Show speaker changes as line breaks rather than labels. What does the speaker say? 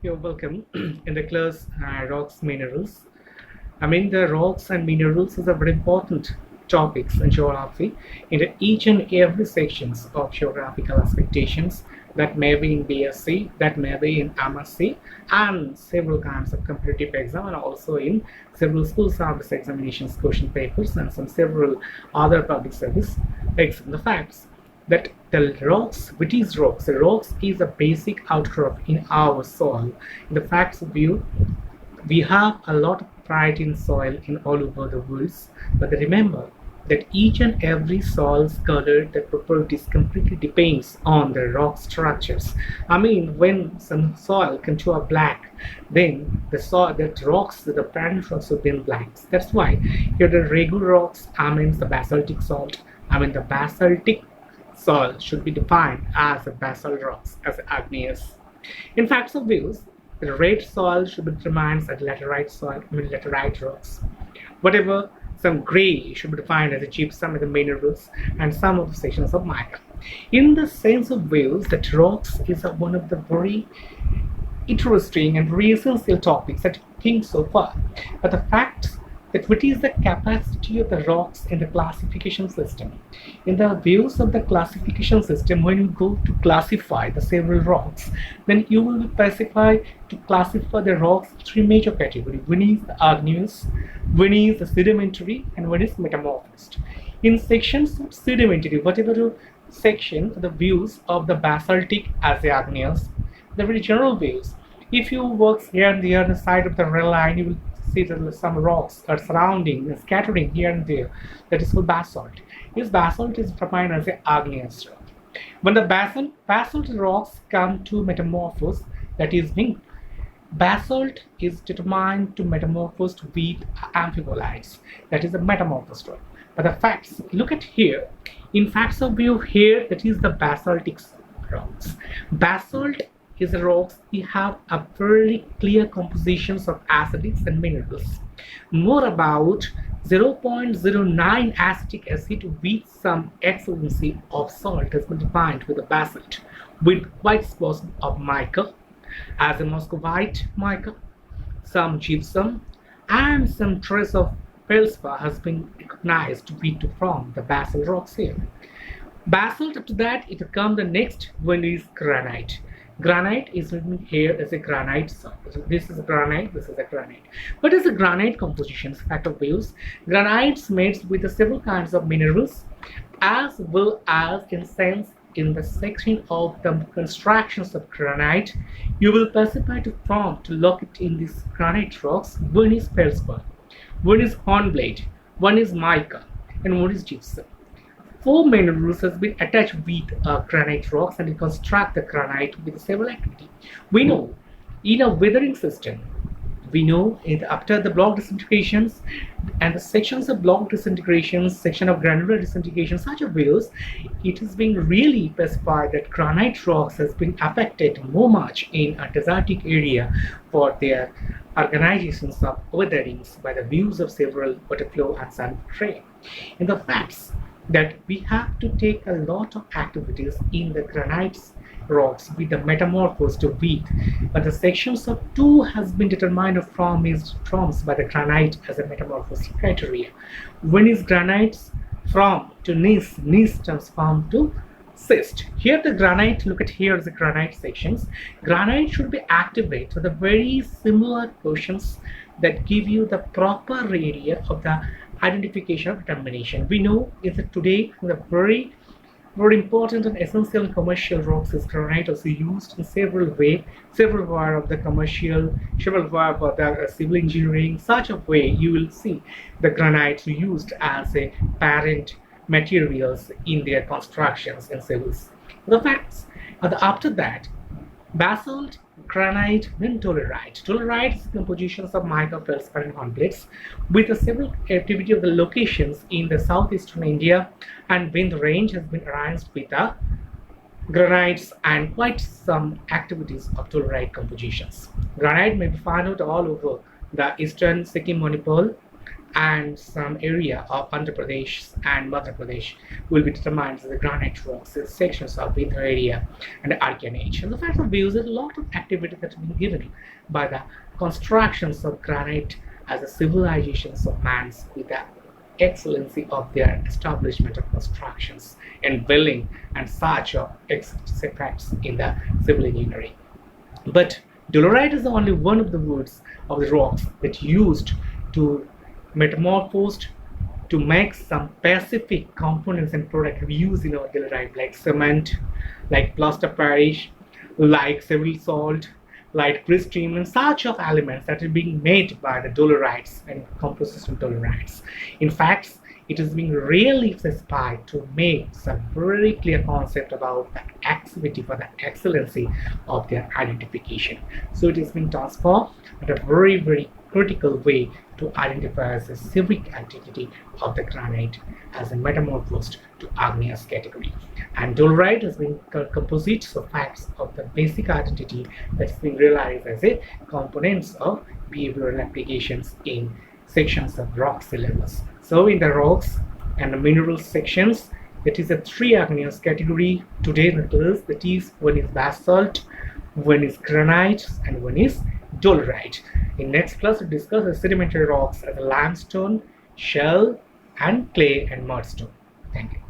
You're welcome. In the class Rocks Minerals. The rocks and minerals is a very important topics in geography. In each and every sections of geographical expectations that may be in BSc, that may be in MSc, and several kinds of competitive exam, and also in several school service examinations, question papers, and some several other public service exam. The facts that the rocks, which is rocks, the rocks is a basic outcrop in our soil. In the facts view, we have a lot of variety in soil in all over the world, but remember that each and every soil's color, the properties completely depends on the rock structures. When some soil come to a black, then the soil, that rocks, the parent rocks have been black. That's why here the regular rocks, the basaltic salt, the basaltic soil should be defined as a basalt rocks, as igneous. In facts of views, the red soil should be determined as laterite soil, laterite rocks. Whatever, some gray should be defined as a gypsum and the minerals, and some of the sections of mica. In the sense of views, that rocks is one of the very interesting and very essential topics that you think so far. But the fact that what is the capacity of the rocks in the classification system. In the views of the classification system, when you go to classify the several rocks, then you will specify to classify the rocks in three major categories. One is the igneous, one is the sedimentary, and one is metamorphosed. In sections of sedimentary, whatever the section, the views of the basaltic as the igneous, the very general views. If you work here and there on the side of the rail line, you will see that some rocks are surrounding, scattering here and there. That is called basalt. This basalt is defined as an igneous rock. When the basalt rocks come to metamorphose, that is being basalt is determined to metamorphose with amphibolites. That is a metamorphosed rock. But the facts, look at here. In facts of view here, that is the basaltic rocks. Basalt is the rocks, we have a very clear compositions of acids and minerals. More about 0.09 acetic acid with some excellency of salt has been defined with the basalt, with white spots of mica, as a muscovite mica, some gypsum, and some trace of feldspar has been recognized from the basalt rocks here. Basalt, after that, it comes the next one is granite. Granite is written here as a granite. So this is a granite, this is a granite. What is the granite composition? Fact of views. Granites made with the several kinds of minerals, as well as in the section of the constructions of granite, you will specify to form to locate in these granite rocks. One is feldspar, one is hornblende, one is mica, and one is gypsum. Four minerals has been attached with granite rocks and construct the granite with several activity. We know in a weathering system, we know after the block disintegrations and the sections of block disintegrations, section of granular disintegration, such a views, it is being really specified that granite rocks has been affected more much in a desertic area for their organizations of weatherings by the views of several water flow and sun rain. In the facts, that we have to take a lot of activities in the granite rocks with the metamorphosed wheat, but the sections of 2 has been determined from is forms by the granite as a metamorphosed criteria. When is granites from to gneiss transformed to cyst. Here the granite, look at here is the granite sections. Granite should be activated to the very similar portions that give you the proper area of the identification of determination. We know is that today the very important and essential commercial rocks is granite also used in several where of the commercial, several where of the civil engineering. Such a way you will see the granites used as a parent materials in their constructions and civils. The facts after that, basalt, granite, then dolerite. Dolerite is compositions of mica, feldspar, and hornblende with the several activity of the locations in the southeastern India, and wind range has been arranged with the granites and quite some activities of dolerite compositions. Granite may be found out all over the eastern Sikkim, Manipur, and some area of Andhra Pradesh and Madhya Pradesh will be determined as the granite rocks, the sections of the area and the Archean age. And the fact of views, there's a lot of activity that's been given by the constructions of granite as the civilizations of man's with the excellency of their establishment of constructions and building and such of effects in the civil engineering. But dolerite is only one of the woods of the rocks that used to metamorphosed to make some specific components and products we use in our daily life, like cement, like plaster Paris, like civil salt, like pristine, and such of elements that are being made by the dolerites and composition dolerites. In fact, it is being really specified to make some very clear concept about the activity for the excellency of their identification. So it is being transformed in a very critical way to identify as a civic activity of the granite as a metamorphosed to igneous category. And dolerite has been composite of facts of the basic identity that's been realized as a components of behavioral applications in sections of rock syllabus. So in the rocks and the mineral sections, it is a three igneous category today nucleus, that is, one is basalt, one is granite, and one is dolerite. In next class, we discuss the sedimentary rocks as a limestone, shell, and clay and mudstone. Thank you.